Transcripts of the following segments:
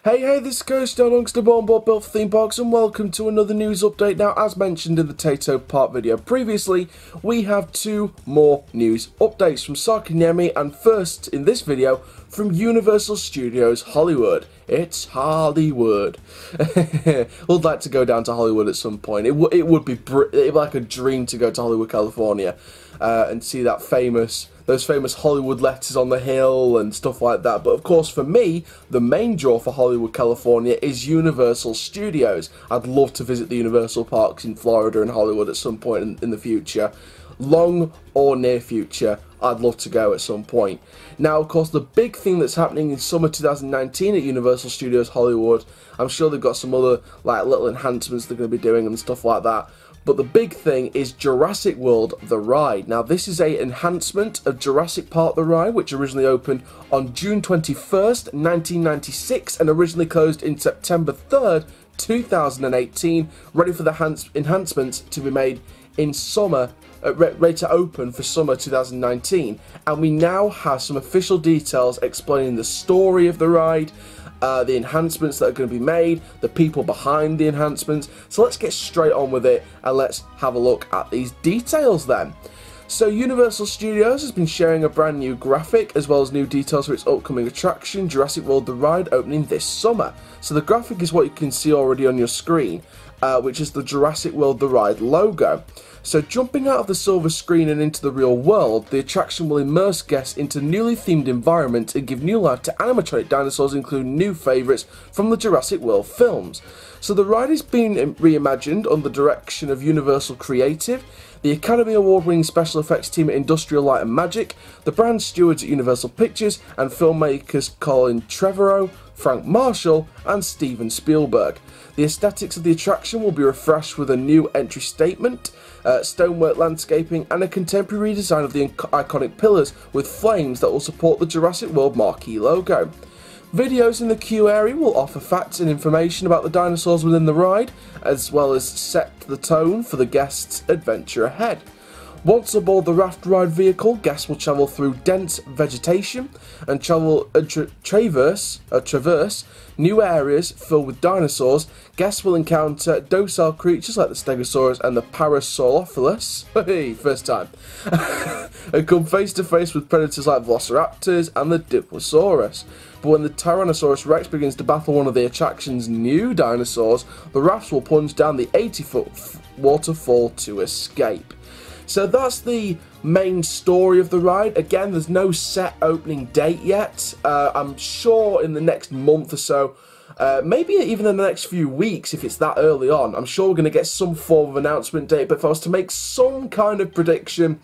Hey, this is Coast amongst the Born Built for Theme Parks, and welcome to another news update. Now, as mentioned in the Tato Park video previously, we have two more news updates from Sarkanyemi, and first in this video from Universal Studios Hollywood. It's Hollywood. We'd like to go down to Hollywood at some point. It'd be like a dream to go to Hollywood, California, and see that those famous Hollywood letters on the hill and stuff like that. But of course, for me, the main draw for Hollywood, California is Universal Studios. I'd love to visit the Universal parks in Florida and Hollywood at some point in the future. Long or near future, I'd love to go at some point. Now, of course, the big thing that's happening in summer 2019 at Universal Studios Hollywood, I'm sure they've got some other like little enhancements they're going to be doing and stuff like that. But the big thing is Jurassic World, the ride. Now, this is an enhancement of Jurassic Park, the ride, which originally opened on June 21st, 1996, and originally closed in September 3rd, 2018, ready for the enhancements to be made in summer, ready to open for summer 2019. And we now have some official details explaining the story of the ride, the enhancements that are going to be made, the people behind the enhancements. So let's get straight on with it and let's have a look at these details then. So Universal Studios has been sharing a brand new graphic as well as new details for its upcoming attraction, Jurassic World the Ride, opening this summer. So the graphic is what you can see already on your screen, which is the Jurassic World the Ride logo. So jumping out of the silver screen and into the real world, the attraction will immerse guests into newly themed environment and give new life to animatronic dinosaurs, including new favourites from the Jurassic World films. So the ride is being reimagined under the direction of Universal Creative, the Academy Award-winning special effects team at Industrial Light and Magic, the brand stewards at Universal Pictures, and filmmakers Colin Trevorrow, Frank Marshall, and Steven Spielberg. The aesthetics of the attraction will be refreshed with a new entry statement, stonework landscaping, and a contemporary redesign of the iconic pillars with flames that will support the Jurassic World marquee logo. Videos in the queue area will offer facts and information about the dinosaurs within the ride, as well as set the tone for the guests' adventure ahead. Once aboard the raft ride vehicle, guests will travel through dense vegetation and traverse new areas filled with dinosaurs. Guests will encounter docile creatures like the Stegosaurus and the Parasaurolophus, hey, first time, and come face to face with predators like Velociraptors and the Diplosaurus. But when the Tyrannosaurus Rex begins to battle one of the attraction's new dinosaurs, the rafts will plunge down the 80-foot waterfall to escape. So that's the main story of the ride. Again, there's no set opening date yet. I'm sure in the next month or so, maybe even in the next few weeks, if it's that early on, I'm sure we're going to get some form of announcement date. But if I was to make some kind of prediction,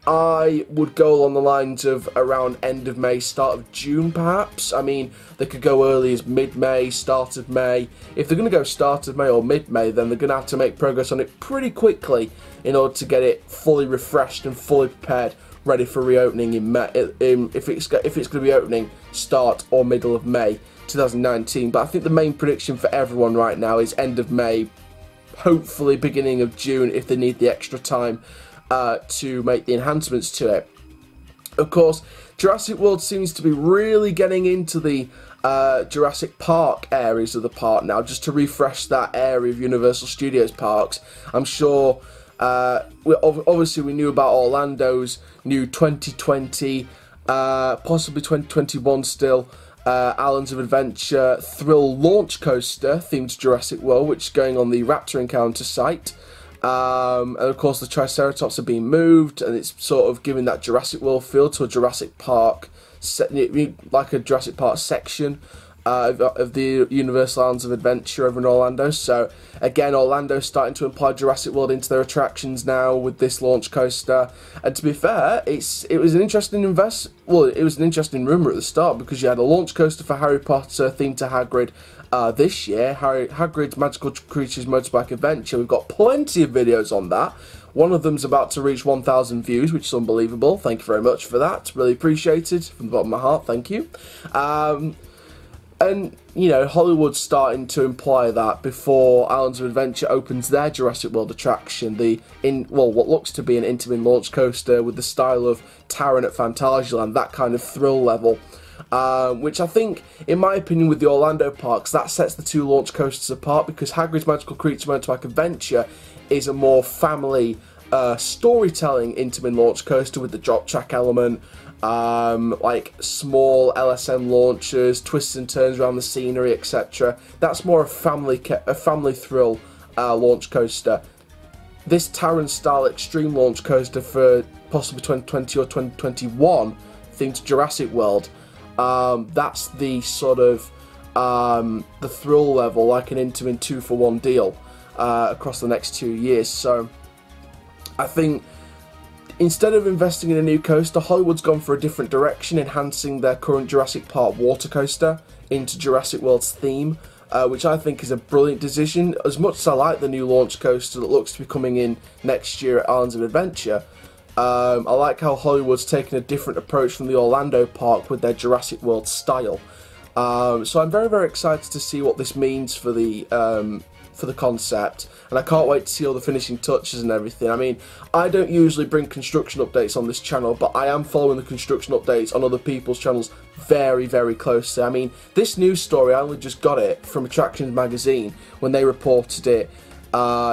I would go along the lines of around end of May, start of June perhaps. I mean, they could go early as mid-May, start of May. If they're going to go start of May or mid-May, then they're going to have to make progress on it pretty quickly in order to get it fully refreshed and fully prepared, ready for reopening in May, if it's going to be opening start or middle of May 2019. But I think the main prediction for everyone right now is end of May, hopefully beginning of June if they need the extra time to make the enhancements to it. Of course, Jurassic World seems to be really getting into the Jurassic Park areas of the park now, just to refresh that area of Universal Studios parks. I'm sure, obviously we knew about Orlando's new 2020, possibly 2021 still, Islands of Adventure Thrill Launch Coaster themed to Jurassic World, which is going on the Raptor Encounter site. And of course the Triceratops are being moved, and it's sort of giving that Jurassic World feel to a Jurassic Park, like a Jurassic Park section of the Universal Islands of Adventure over in Orlando. So again, Orlando's starting to imply Jurassic World into their attractions now with this launch coaster. And to be fair, it was an interesting rumour at the start, because you had a launch coaster for Harry Potter themed to Hagrid. This year, Hagrid's Magical Creatures Motorbike Adventure. We've got plenty of videos on that. One of them's about to reach 1,000 views, which is unbelievable. Thank you very much for that. Really appreciated from the bottom of my heart. Thank you. And, you know, Hollywood's starting to imply that before Islands of Adventure opens their Jurassic World attraction, what looks to be an Intamin launch coaster with the style of Taron at Phantasialand, that kind of thrill level. which I think, in my opinion, with the Orlando parks, that sets the two launch coasters apart, because Hagrid's Magical Creature Motorbike Adventure is a more family storytelling Intamin launch coaster with the drop track element, like small LSM launchers, twists and turns around the scenery, etc. That's more a family thrill launch coaster. This Taron style extreme launch coaster for possibly 2020 or 2021 themed Jurassic World, that's the sort of the thrill level, like an Intamin 2-for-1 deal across the next 2 years. So I think instead of investing in a new coaster, Hollywood's gone for a different direction, enhancing their current Jurassic Park water coaster into Jurassic World's theme, which I think is a brilliant decision. As much as I like the new launch coaster that looks to be coming in next year at Islands of Adventure, I like how Hollywood's taken a different approach from the Orlando park with their Jurassic World style. So I'm very, very excited to see what this means for the concept, and I can't wait to see all the finishing touches and everything. I mean, I don't usually bring construction updates on this channel, but I am following the construction updates on other people's channels very, very closely. I mean, this news story, I only just got it from Attractions Magazine when they reported it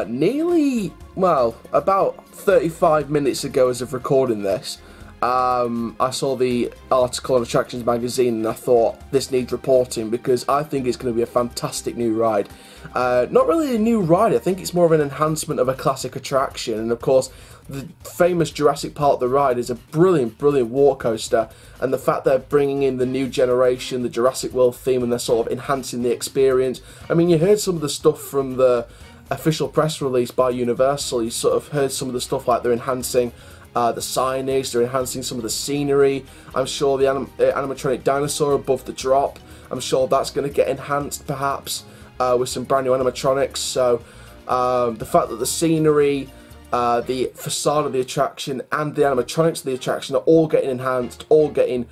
nearly, well, about 35 minutes ago as of recording this. I saw the article on Attractions Magazine and I thought, this needs reporting, because I think it's going to be a fantastic new ride. Not really a new ride, I think it's more of an enhancement of a classic attraction, and of course the famous Jurassic Park the ride is a brilliant, brilliant walk coaster, and the fact they're bringing in the new generation, the Jurassic World theme, and they're sort of enhancing the experience. I mean, you heard some of the stuff from the official press release by Universal. You sort of heard some of the stuff like they're enhancing the signage, they're enhancing some of the scenery. I'm sure the animatronic dinosaur above the drop, I'm sure that's going to get enhanced perhaps with some brand new animatronics. So the fact that the scenery, the facade of the attraction and the animatronics of the attraction are all getting enhanced, all getting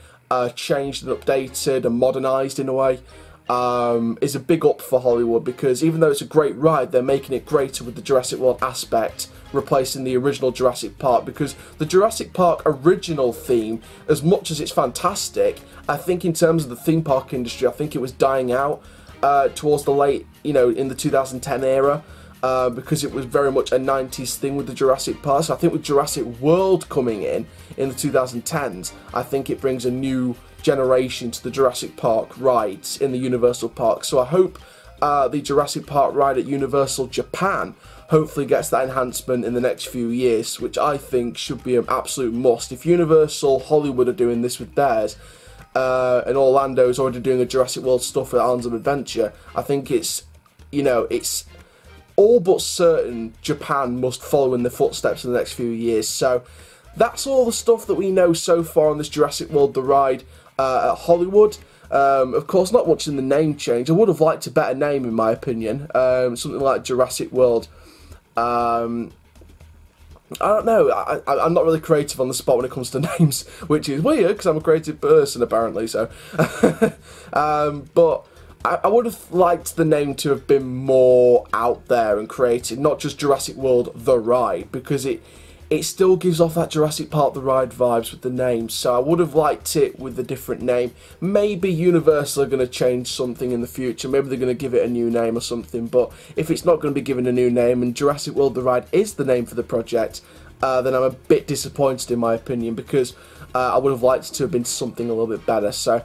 changed and updated and modernised in a way, is a big up for Hollywood, because even though it's a great ride, they're making it greater with the Jurassic World aspect, replacing the original Jurassic Park, because the Jurassic Park original theme, as much as it's fantastic, I think in terms of the theme park industry, I think it was dying out towards the late, in the 2010 era, because it was very much a 90s thing with the Jurassic Park. So I think with Jurassic World coming in the 2010s, I think it brings a new generation to the Jurassic Park rides in the Universal Park. So I hope the Jurassic Park ride at Universal Japan hopefully gets that enhancement in the next few years, which I think should be an absolute must. If Universal Hollywood are doing this with theirs, and Orlando's already doing the Jurassic World stuff at Islands of Adventure, I think it's, it's all but certain Japan must follow in the footsteps in the next few years. So that's all the stuff that we know so far on this Jurassic World the ride at Hollywood. Of course, not much in the name change. I would have liked a better name, in my opinion, something like Jurassic World. I don't know, I'm not really creative on the spot when it comes to names, which is weird because I'm a creative person apparently, so but I would have liked the name to have been more out there and creative, not just Jurassic World the ride, because it still gives off that Jurassic Park the ride vibes with the name. So I would have liked it with a different name. Maybe Universal are going to change something in the future, maybe they're going to give it a new name or something, but if it's not going to be given a new name and Jurassic World the ride is the name for the project, then I'm a bit disappointed in my opinion, because I would have liked it to have been something a little bit better. So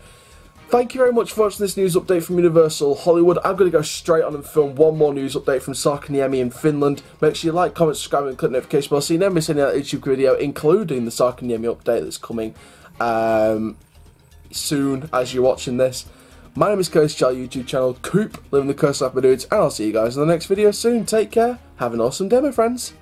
thank you very much for watching this news update from Universal Hollywood. I'm going to go straight on and film one more news update from Sarkaniemi in Finland. Make sure you like, comment, subscribe and click the notification bell so you never miss any other YouTube video, including the Sarkaniemi update that's coming soon as you're watching this. My name is Coast Channel YouTube channel, Coop, living the coast life my dudes, and I'll see you guys in the next video soon. Take care, have an awesome day my friends.